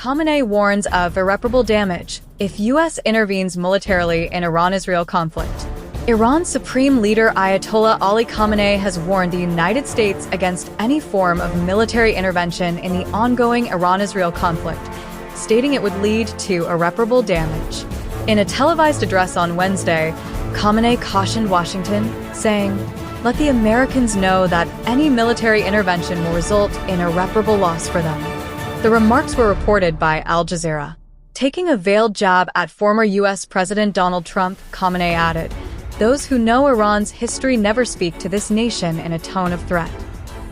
Khamenei warns of irreparable damage if U.S. intervenes militarily in Iran-Israel conflict. Iran's supreme leader Ayatollah Ali Khamenei has warned the United States against any form of military intervention in the ongoing Iran-Israel conflict, stating it would lead to irreparable damage. In a televised address on Wednesday, Khamenei cautioned Washington, saying, "Let the Americans know that any military intervention will result in irreparable loss for them." The remarks were reported by Al Jazeera. Taking a veiled jab at former U.S. President Donald Trump, Khamenei added, "Those who know Iran's history never speak to this nation in a tone of threat."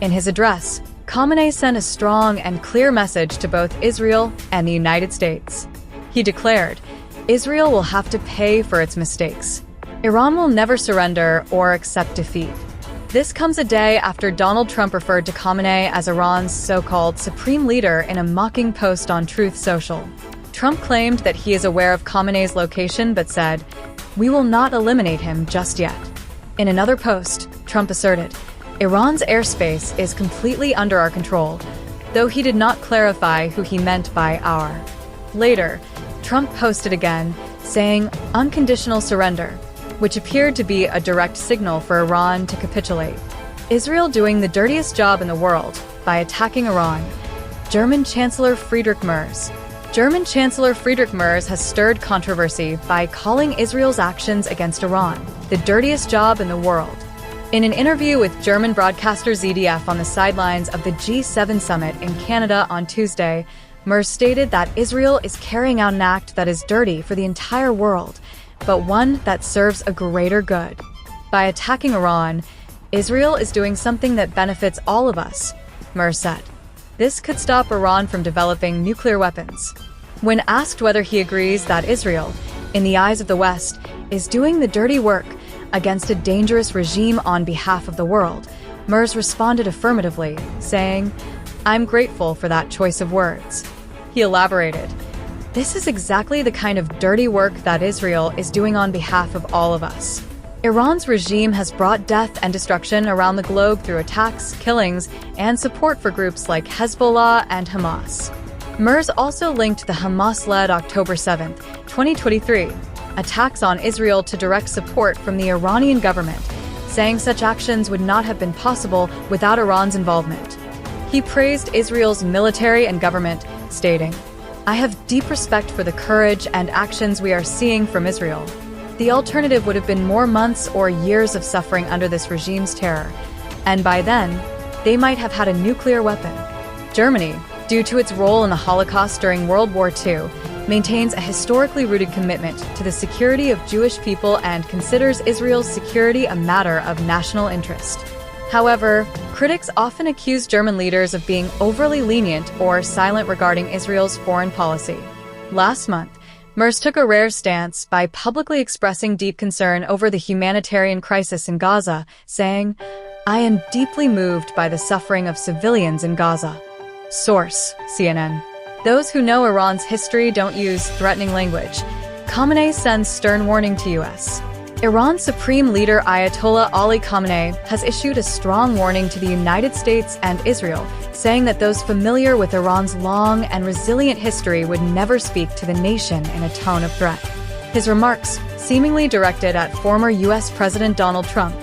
In his address, Khamenei sent a strong and clear message to both Israel and the United States. He declared, "Israel will have to pay for its mistakes. Iran will never surrender or accept defeat." This comes a day after Donald Trump referred to Khamenei as Iran's so-called supreme leader in a mocking post on Truth Social. Trump claimed that he is aware of Khamenei's location but said, "We will not eliminate him just yet." In another post, Trump asserted, "Iran's airspace is completely under our control," though he did not clarify who he meant by our. Later, Trump posted again, saying unconditional surrender, which appeared to be a direct signal for Iran to capitulate. Israel doing the dirtiest job in the world by attacking Iran. German Chancellor Friedrich Merz. German Chancellor Friedrich Merz has stirred controversy by calling Israel's actions against Iran the dirtiest job in the world. In an interview with German broadcaster ZDF on the sidelines of the G7 summit in Canada on Tuesday, Merz stated that Israel is carrying out an act that is dirty for the entire world, but one that serves a greater good. By attacking Iran, Israel is doing something that benefits all of us, Merz said. This could stop Iran from developing nuclear weapons. When asked whether he agrees that Israel, in the eyes of the West, is doing the dirty work against a dangerous regime on behalf of the world, Merz responded affirmatively, saying, "I'm grateful for that choice of words." He elaborated, "This is exactly the kind of dirty work that Israel is doing on behalf of all of us." Iran's regime has brought death and destruction around the globe through attacks, killings, and support for groups like Hezbollah and Hamas. Merz also linked the Hamas-led October 7, 2023, attacks on Israel to direct support from the Iranian government, saying such actions would not have been possible without Iran's involvement. He praised Israel's military and government, stating, "I have deep respect for the courage and actions we are seeing from Israel. The alternative would have been more months or years of suffering under this regime's terror, and by then, they might have had a nuclear weapon." Germany, due to its role in the Holocaust during World War II, maintains a historically rooted commitment to the security of Jewish people and considers Israel's security a matter of national interest. However, critics often accuse German leaders of being overly lenient or silent regarding Israel's foreign policy. Last month, Merz took a rare stance by publicly expressing deep concern over the humanitarian crisis in Gaza, saying, "I am deeply moved by the suffering of civilians in Gaza." Source: CNN. Those who know Iran's history don't use threatening language. Khamenei sends stern warning to U.S. Iran's supreme leader Ayatollah Ali Khamenei has issued a strong warning to the United States and Israel, saying that those familiar with Iran's long and resilient history would never speak to the nation in a tone of threat. His remarks, seemingly directed at former U.S. President Donald Trump,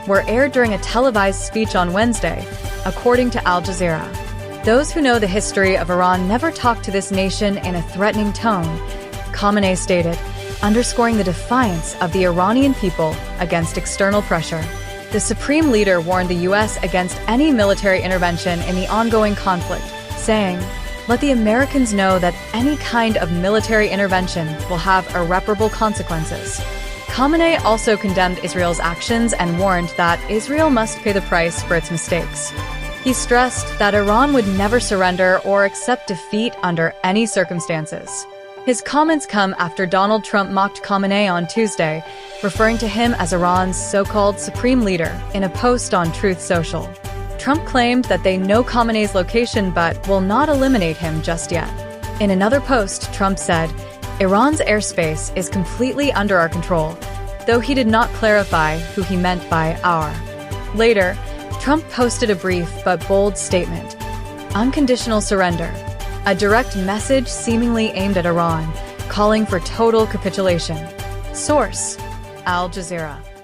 were aired during a televised speech on Wednesday, according to Al Jazeera. Those who know the history of Iran never talk to this nation in a threatening tone, Khamenei stated, underscoring the defiance of the Iranian people against external pressure. The supreme leader warned the U.S. against any military intervention in the ongoing conflict, saying, "Let the Americans know that any kind of military intervention will have irreparable consequences." Khamenei also condemned Israel's actions and warned that Israel must pay the price for its mistakes. He stressed that Iran would never surrender or accept defeat under any circumstances. His comments come after Donald Trump mocked Khamenei on Tuesday, referring to him as Iran's so-called supreme leader in a post on Truth Social. Trump claimed that they know Khamenei's location but will not eliminate him just yet. In another post, Trump said, "Iran's airspace is completely under our control," though he did not clarify who he meant by our. Later, Trump posted a brief but bold statement, "Unconditional surrender," a direct message seemingly aimed at Iran, calling for total capitulation. Source: Al Jazeera.